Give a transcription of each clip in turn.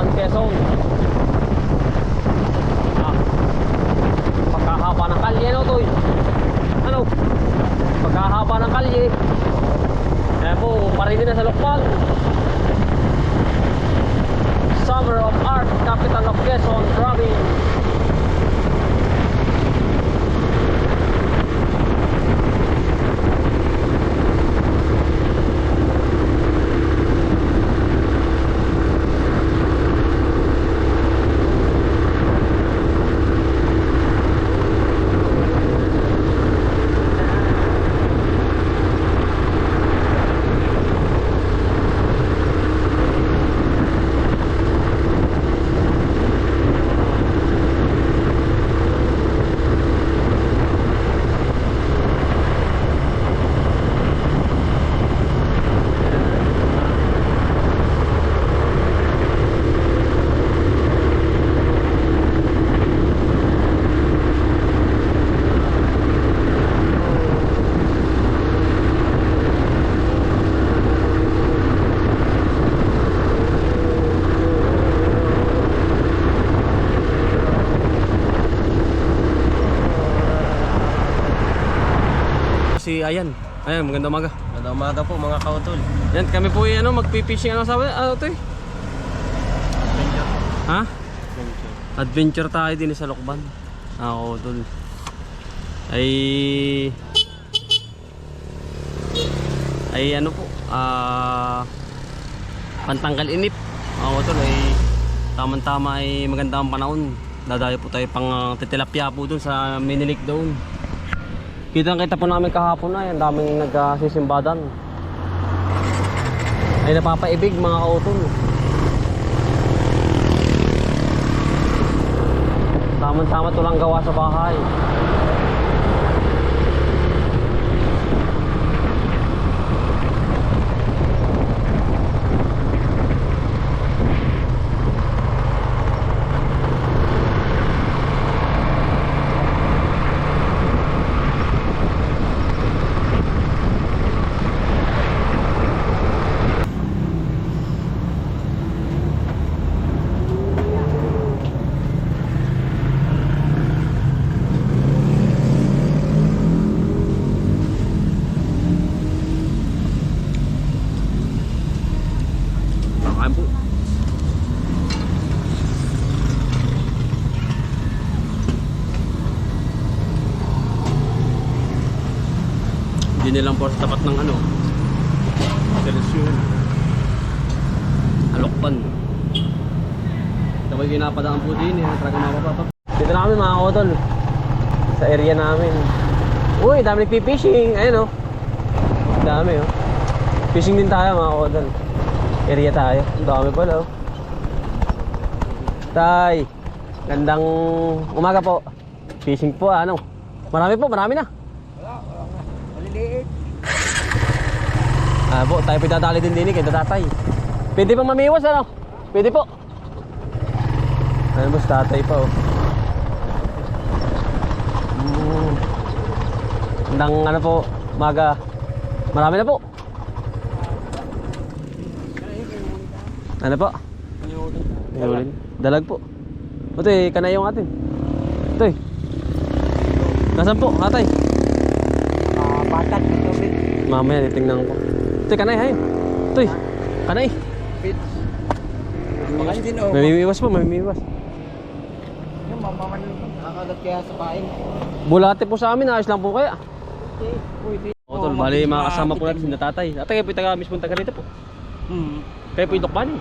Lokban, Quezon. Pagkahaba ng kalye, no, Toy? Ano? Pagkahaba ng kalye. Ayan po, parinig na sa Lokban. Summer of Art, capital of Quezon Province. Ayan, magandang umaga. Magandang umaga po mga kautol. Yan, kami po magpi-fishing sabi? Ito eh? Adventure. Ha? Adventure tayo din sa Lokban. Kautol. Ay ano po, pantanggal inip. Kautol ay tamang-tama ay magandang panahon. Dadayo po tayo pang titilapia po dun sa mini lake doon. Kita po namin kahapon na, ang daming nagsisisimbadan. Ay napapaibig mga kautol. Tama-tama ito lang gawa sa bahay. Hindi nilang po sa tapat ng seleksyon. Lokban. Sabay ginapadaan po din talaga mapapapap. Dito na kami mga kautol, sa area namin. Uy, dami nagpipishing. Ayun dami fishing din tayo mga kautol. Area tayo, ang dami pala Tay, gandang umaga po. Fishing po marami na. Maliliit. Po, tayo pinadali din kay tatay. Pwede pang mamiwas Pwede po. Boss, tatay pa Nang po, maga. Marami na po. Ano po? Ayun. Dalag po. Ito kanay yung atin. Ito Nasaan po, tatay? Batat ng tubig. Mamaya titingnan ko. Ito kanay, Ito kanay. Bits. Baka din Mamimiwas po, mamimiwas. Yung mamaman nakakagat kaya sa pain. Bulate po sa amin, ayos lang po kaya. Pwede. Tol, bali mga kasama po natin si tatay. Tatay kayo po mismo taga rito po. Kayo po yung Lokbanin.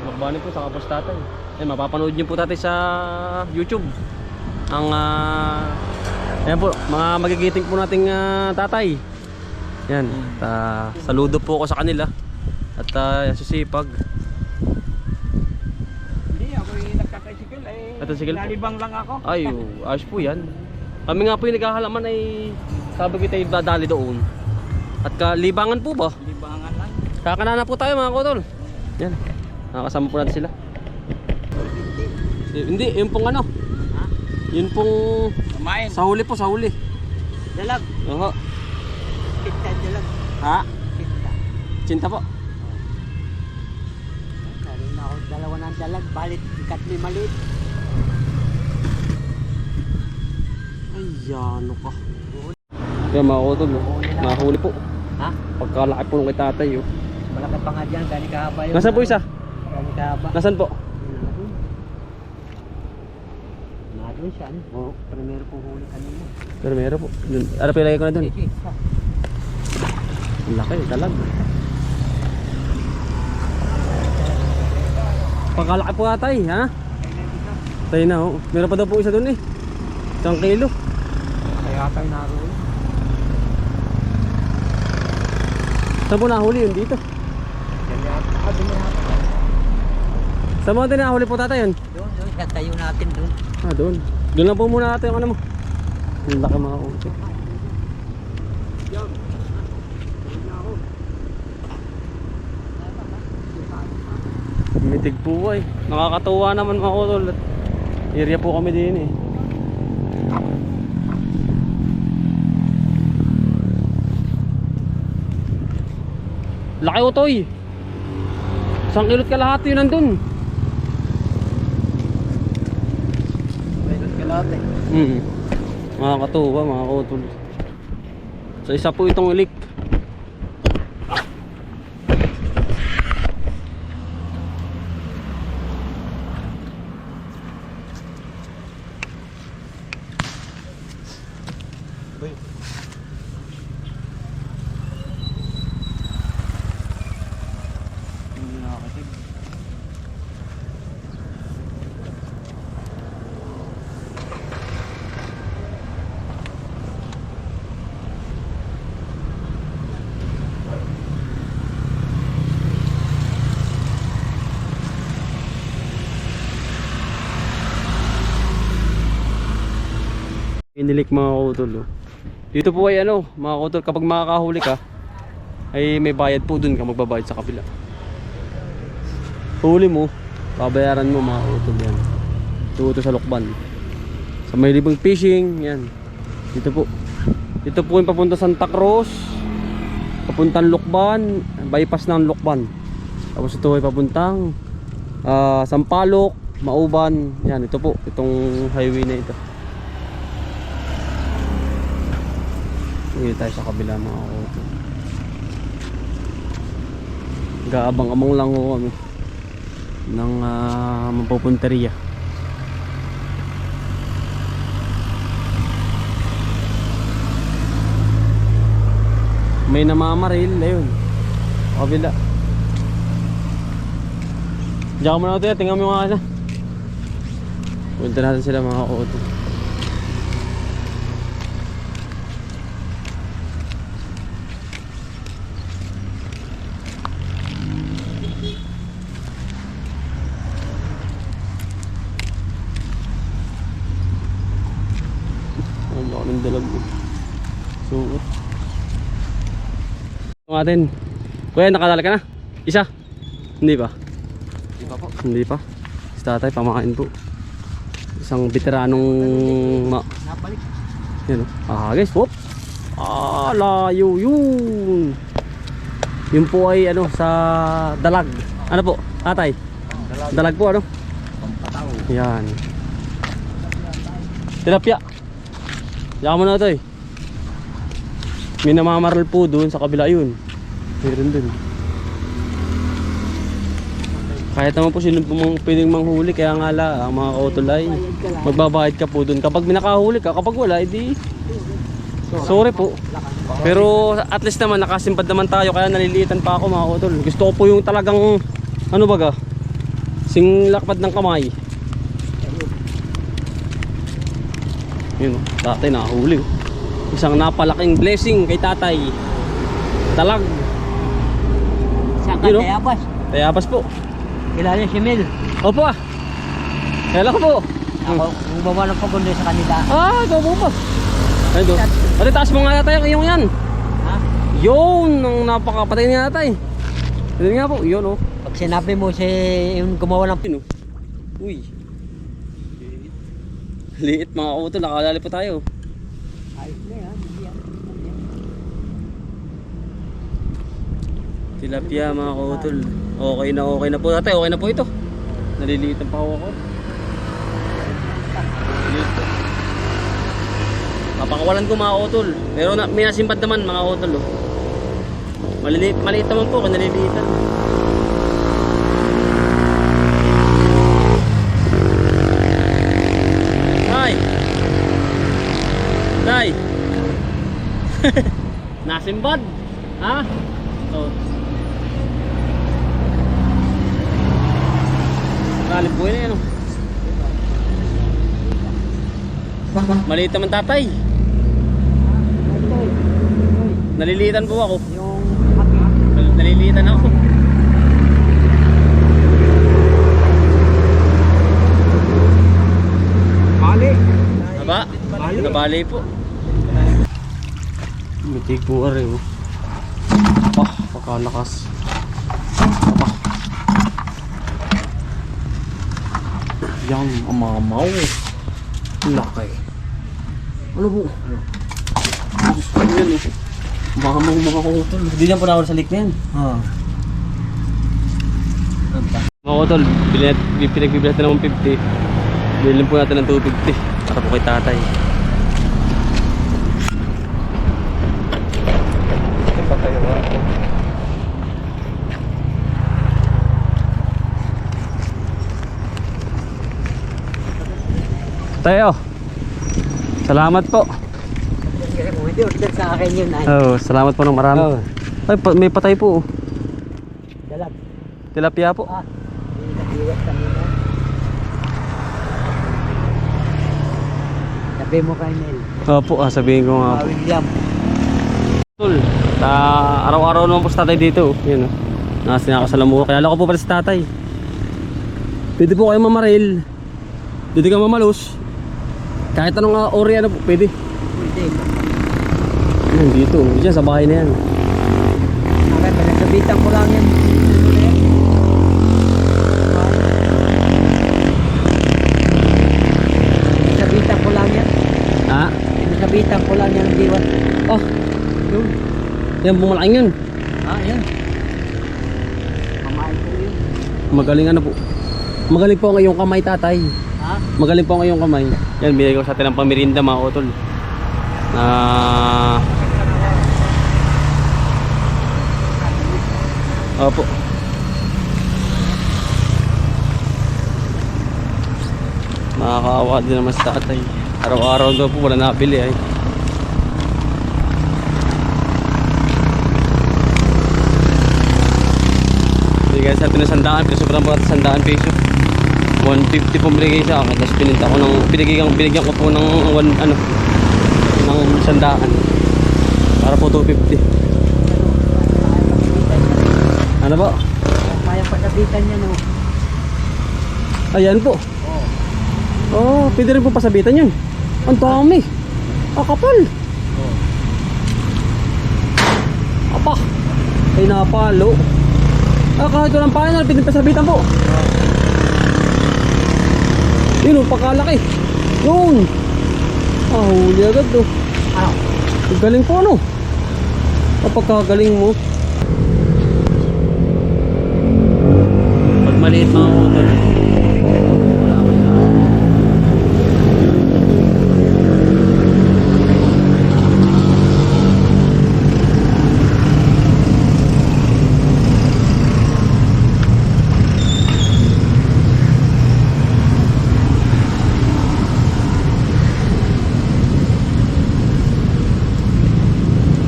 Lokbanin po sa kapos tatay. Mapapanood niyo po tatay sa YouTube. Ang ayan po, mga magigiting po nating tatay. Yan, saludo po ako sa kanila. At sisipag. Hindi, ako yung nagkakaisikil nalibang lang ako. Ay, ayos po yan. Kami nga po yung naghahalaman ay sabi ko tayo dadali doon. At libangan po ba? Libangan lang. Kakanana po tayo mga kotol. Yan, nakakasama po natin sila. Hindi, yun pong yun pong Kumain. sa huli po, sa huli. Dalag. Oho. Kita dalag. Ha? Kita. Cinta po. Meron na ako dalawa gawa ng dalag, balit ikat ni maliit. Ay, ano ka. Kaya mga utol, nakahuli po. Ha? Pagkalaki po nung kay tatay. Oh. Malaki pa nga dyan, gani kahaba yun. Nasaan po isa? Gani kahaba. Nasaan po? Doon siya, ano? Oo. Primero pong huli kanina. Pero meron po. Ano pa ilagay ko na doon? Ang laki, dalag. Pagkalaki po atay, ha? Tayo na, oh. Meron pa daw po isa doon eh. 1 kilo. Kaya tayo naroon. Saan po nahuli yun dito? Saan mo din nahuli po tatay yun? Doon, kaya tayo natin doon. Ah, doon. Doon lang po muna natin yung ano mo. Yung laki mga utol. Mitig po eh. Nakakatuwa naman mga utol. Area po kami din eh. Laki utoy. 1 kilot kalahati yun nandun. Meron ka lahat eh. Makakatuwa mga utol. So isa po itong ilik. Inilik mga kautol. Oh. Dito po ay ano, mga kautol, kapag makakahuli ka ay may bayad po dun ka, magbabayad sa kabila. Huli mo, babayaran mo mga kautol yan. Dito sa Lokban. Sa may libang fishing, yan. Dito po. Dito po yung papunta Santa Cruz, papuntang Lokban, bypass ng Lokban. Tapos ito ay papuntang Sampaloc, Mauban. Yan, ito po, itong highway na ito. Hindi tayo sa kabila mga kautol. Gaabang-abang lang ho kami ng mapupunteriya. May namamaril, ayun. Kabila. Diyan mo na ito, tingnan mo yung mga punta natin sila mga kautol. Ang dalag mo. Suot. Ito natin. Kuya, nakadala ka na? Isa? Hindi pa? Di ba po? Hindi pa. Si tatay, pamakain po. Isang veteranong Napalik. yan o. Ah guys, whoop. Ah, layo yun. Yun po ay ano, sa dalag. Ano po, tatay? Dalag po ano? Pampataw. Yan. Tilapia. Diyan mo na ito eh. May namamaral po doon sa kabila yun. Meron dun. Kahit naman po sino po pwedeng manghuli. Kaya nga lang mga kautol ay magbabayad ka po doon. Kapag minakahuli ka, kapag wala, edi sorry po. Pero at least naman nakasimpad naman tayo. Kaya naliliitan pa ako mga kautol. Gusto ko po yung talagang ano baga, singlakpad ng kamay. Yun o, tatay nakahuli. Isang napalaking blessing kay tatay. Talag. Saan ka, Yun, oh. Tayabas? Tayabas po. Kilala si Mel. Opo ah. Kailan ko po. Ako, bumaba ng pagundo sa kanila. Ah, ikaw po po. Ay doon. Ate, taas mo nga tatay ang iyong yan. Ha? Yun, ang napakapatay niya tatay. Yun nga po, yun o. Pag sinabi mo si yung gumawa ng Yun o. Uy. Liit mga kautol, nakadali po tayo. ayos na yan. Tilapia mga kautol. Okay na po tatay, okay na po ito. Naliliitan pa ako. Dito. Papakawalan ko mga utol. Pero may nasimpad naman mga utol. Oh. Maliit naman po kung naliliitan. Nay! Nay! Nasimpad! Ha? Oh. Galit po yun eh, ano? Maliit naman tatay. Nalilitan po ako. Nalilitan ako. Bali. Aba? Nabali po. Mitig po ari oh. Ah, pakalakas. Aba. Yang amamaw. Laki. Ano po? Ano yan eh? Mamang mga utol. Hindi niya po na sa lik na yan. Mga utol, pinagbibilat na naman 50. Bilhin po natin ng 250 para po kay tatay. Tayo. Salamat po. Order sa akin yun ay. Oh, salamat po ng marami. Ay, may patay po. Oh. Dalag. Tilapia po. Nag-iwas kanina. Sabi mo kay Mel. Opo, sabihin ko nga po. William. Tol, araw-araw naman po sa tatay dito. Yan o. Nasa nakasalamuha. Kaya ko po pala sa tatay. Pwede po kayo mamaril. Pwede ka mamalos. Kahit anong ori ano po, pwede. Pwede. Yan dito. Diyan sa bahay na yan. Okay, pinagsabitan ko lang yan. Pinagsabitan ko lang yan. Ha? Pinagsabitan ko lang yan ang diwat. Oh. Yun. Yan bumalaking yun. Yan. Pamain ko yun. Magaling ano po. Magaling po ang iyong kamay tatay. Ha? Magaling po ang iyong kamay. Yan, binigay ko sa atin ng pamirinda mga utol. Opo. Nakakaawa din naman sa tatay. Araw-araw daw po wala nabili ay. Bigay sa atin ng 100 peso. Sobrang bukat 100 peso. 150 po binigay sa akin. Tapos pininta ko ng binigyan ko po ng ng 100 para po 250. Ano ba? Kaya pagsabitan niya no. Ayan po. Oh, pwede rin po pasabitan yun. Ang dami. Kapal. Apa. Ay napalo. Kahit walang payan, pwede pasabitan po. Yun o, pagkalaki. Yun. Huli agad o. Galing po ano. Pagkagaling mo. Pag maliit mga utol.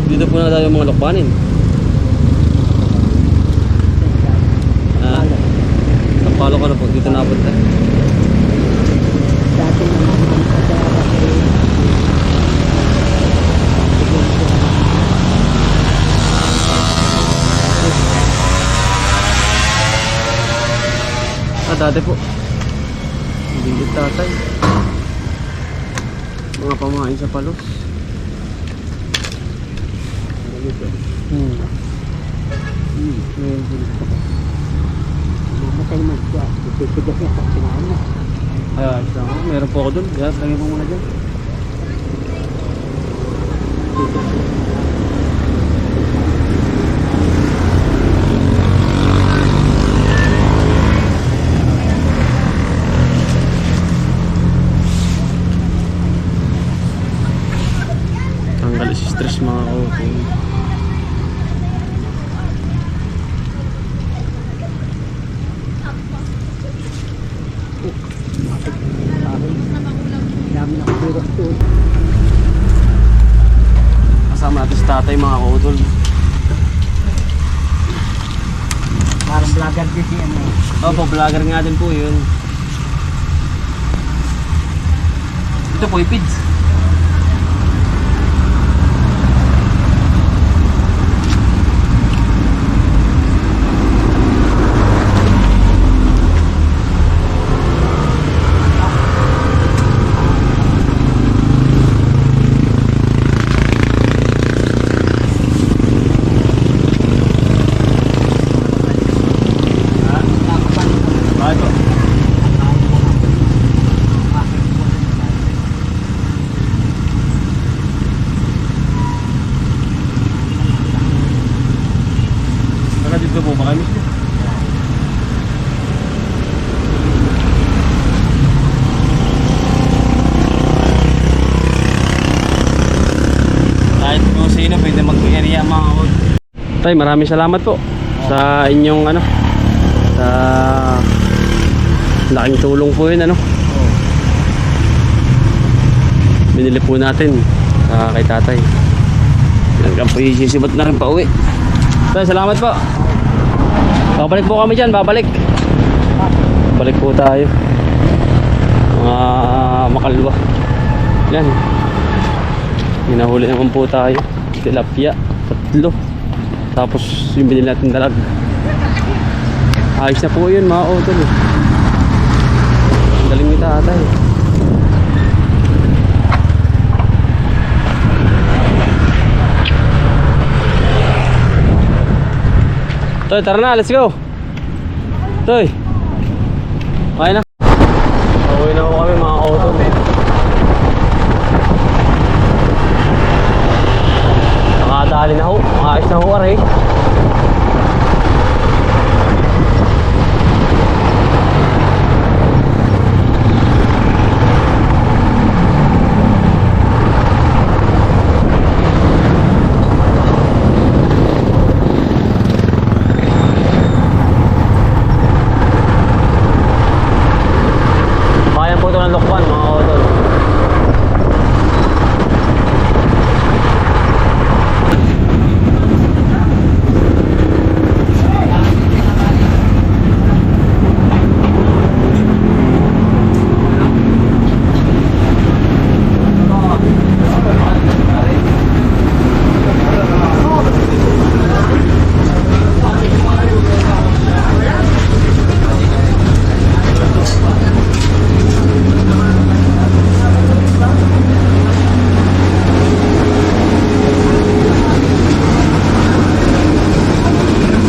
Dito po na tayo mga lukbanin. Napalo ka na po, dito na abot na. Dati naman sa Dati po. Hindi tatay. Mga pamain sa palos. Mamatay man siya. Ipitigas niya sa kinahan na. Ayan, meron po ako dun. Yan, lagyan mo muna dyan. tatay mga kautol. Parang vlogger din si ano. Opo, vlogger nga din po yun. Ito po, ipids. Bakit po? Nakadito po ba kami siya? Kahit kung sino pwede mag-area mga kautol. Tay, maraming salamat po sa inyong ano, sa laking tulong po yun ano. Binili po natin kay tatay. Hanggang po isisibot na rin pa uwi. Tay, salamat po. Babalik po kami dyan, babalik. Balik po tayo. Mga makalwa. Yan. Hinahuli naman po tayo. Tilapia, 3. Tapos yung binili natin dalag. Ayos na po yun mga utol. Galing ni tatay. Toy, tara na, let's go. Toy. Okay na.